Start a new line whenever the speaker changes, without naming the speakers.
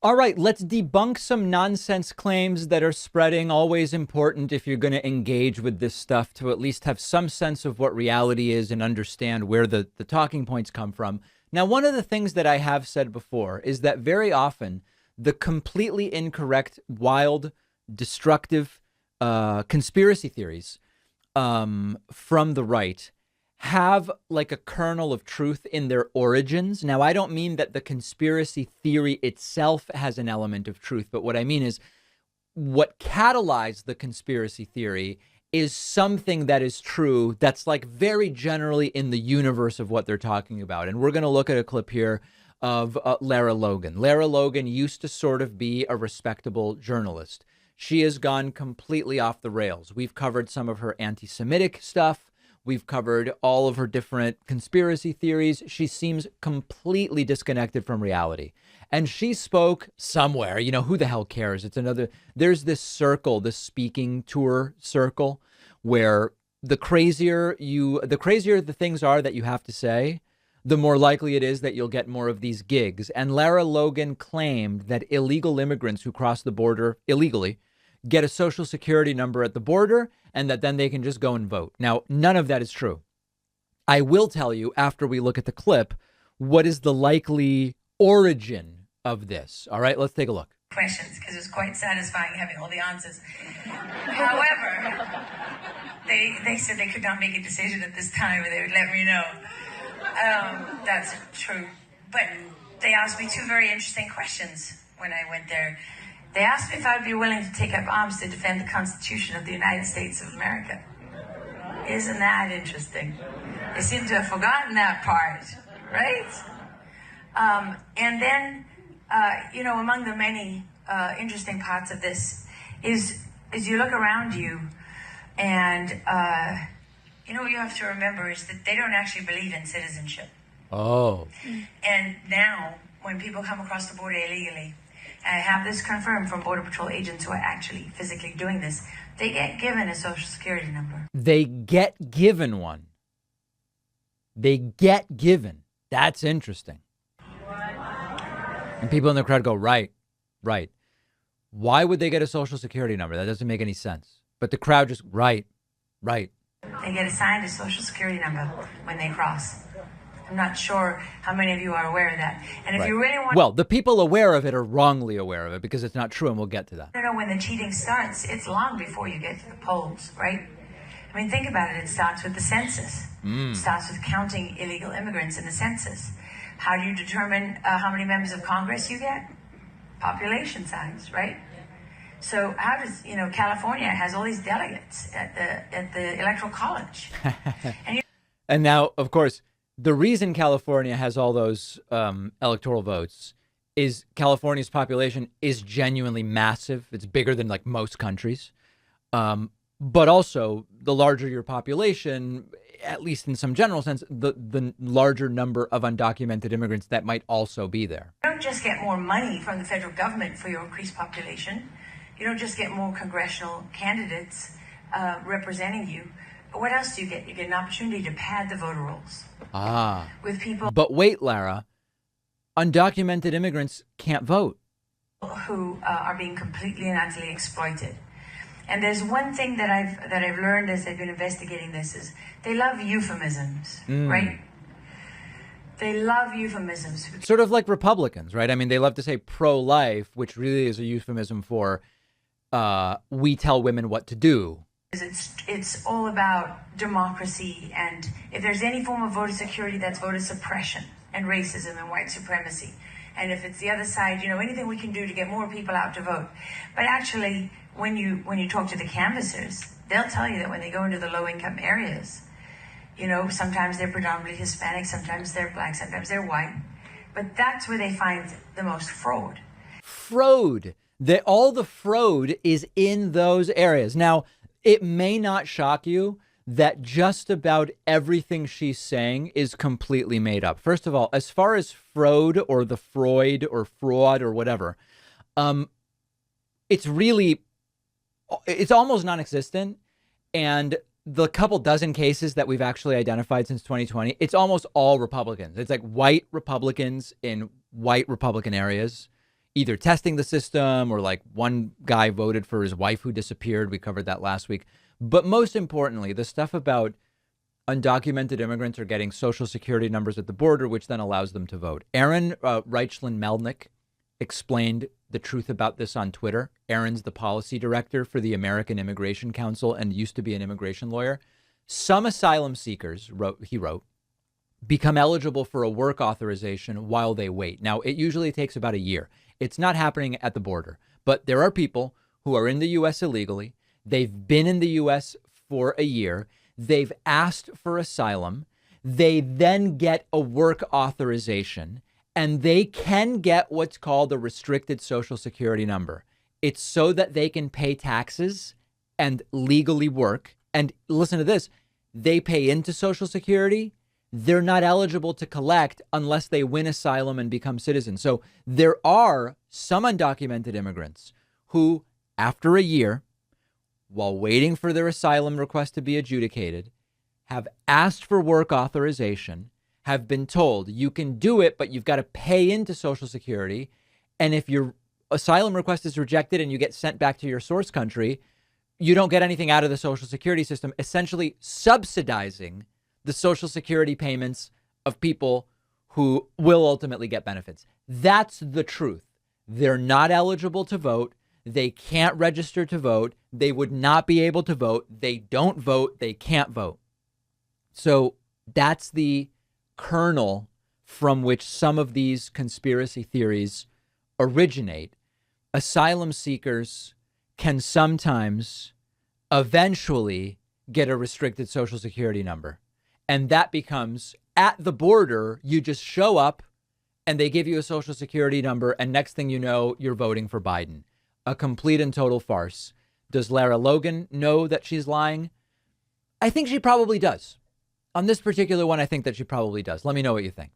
All right, let's debunk some nonsense claims that are spreading. Always important if you're going to engage with this stuff to at least have some sense of what reality is and understand where the talking points come from. Now, one of the things that I have said before is that very often the completely incorrect, wild, destructive conspiracy theories from the right have like a kernel of truth in their origins. Now, I don't mean that the conspiracy theory itself has an element of truth, but what I mean is what catalyzed the conspiracy theory is something that is true that's like very generally in the universe of what they're talking about. And we're going to look at a clip here of Lara Logan. Lara Logan used to sort of be a respectable journalist. She has gone completely off the rails. We've covered some of her anti-Semitic stuff. We've covered all of her different conspiracy theories. She seems completely disconnected from reality. And she spoke somewhere, you know, who the hell cares? It's another, there's this circle, this speaking tour circle where the crazier the things are that you have to say, the more likely it is that you'll get more of these gigs. And Lara Logan claimed that illegal immigrants who cross the border illegally get a social security number at the border and that then they can just go and vote. Now, none of that is true. I will tell you after we look at the clip, what is the likely origin of this. All right, let's take a look.
Questions, because it was quite satisfying having all the answers. However, they said they could not make a decision at this time and they would let me know. That's true. But they asked me two very interesting questions when I went there. They asked me if I'd be willing to take up arms to defend the Constitution of the United States of America. Isn't that interesting? They seem to have forgotten that part, right? And then, among the many interesting parts of this is you look around you and, what you have to remember is that they don't actually believe in citizenship.
Oh.
And now, when people come across the border illegally, I have this confirmed from Border Patrol agents who are actually physically doing this, they get given a social security number.
They get given one. They get given. That's interesting. And people in the crowd go, right. Why would they get a social security number? That doesn't make any sense. But the crowd just, right.
They get assigned a social security number when they cross. I'm not sure how many of you are aware of that. And if you really want...
Well, the people aware of it are wrongly aware of it because it's not true, and we'll get to that.
I don't know when the cheating starts. It's long before you get to the polls, right? I mean, think about it. It starts with the census. It starts with counting illegal immigrants in the census. How do you determine how many members of Congress you get? Population size, right? So how does, California has all these delegates at the Electoral College.
And now, of course, the reason California has all those electoral votes is California's population is genuinely massive. It's bigger than like most countries. But also the larger your population, at least in some general sense, the larger number of undocumented immigrants that might also be there.
You don't just get more money from the federal government for your increased population. You don't just get more congressional candidates representing you. But what else do you get? You get an opportunity to pad the voter rolls. With people.
But wait, Lara, undocumented immigrants can't vote.
Who are being completely and utterly exploited. And there's one thing that I've learned as I've been investigating this is they love euphemisms, right? They love euphemisms.
Sort of like Republicans, right? I mean, they love to say pro-life, which really is a euphemism for we tell women what to do.
It's all about democracy, and if there's any form of voter security, that's voter suppression and racism and white supremacy. And if it's the other side, anything we can do to get more people out to vote. But actually, when you talk to the canvassers, they'll tell you that when they go into the low-income areas, sometimes they're predominantly Hispanic, sometimes they're black, sometimes they're white. But that's where they find the most fraud.
All the fraud is in those areas. Now, it may not shock you that just about everything she's saying is completely made up. First of all, as far as fraud or the Freud or fraud or whatever, it's almost non-existent. And the couple dozen cases that we've actually identified since 2020, it's almost all Republicans. It's like white Republicans in white Republican areas either testing the system or like one guy voted for his wife who disappeared. We covered that last week. But most importantly, the stuff about undocumented immigrants are getting social security numbers at the border, which then allows them to vote. Aaron Reichlin-Melnick explained the truth about this on Twitter. Aaron's the policy director for the American Immigration Council and used to be an immigration lawyer. Some asylum seekers, he wrote, become eligible for a work authorization while they wait. Now, it usually takes about a year. It's not happening at the border, but there are people who are in the U.S. illegally. They've been in the U.S. for a year. They've asked for asylum. They then get a work authorization, and they can get what's called a restricted Social Security number. It's so that they can pay taxes and legally work. And listen to this, they pay into Social Security. They're not eligible to collect unless they win asylum and become citizens. So there are some undocumented immigrants who, after a year, while waiting for their asylum request to be adjudicated, have asked for work authorization, have been told you can do it, but you've got to pay into Social Security. And if your asylum request is rejected and you get sent back to your source country, you don't get anything out of the Social Security system, essentially subsidizing the Social Security payments of people who will ultimately get benefits. That's the truth. They're not eligible to vote. They can't register to vote. They would not be able to vote. They don't vote. They can't vote. So that's the kernel from which some of these conspiracy theories originate. Asylum seekers can sometimes eventually get a restricted Social Security number. And that becomes, at the border, you just show up and they give you a Social Security number. And next thing you know, you're voting for Biden. A complete and total farce. Does Lara Logan know that she's lying? I think she probably does. On this particular one, I think that she probably does. Let me know what you think.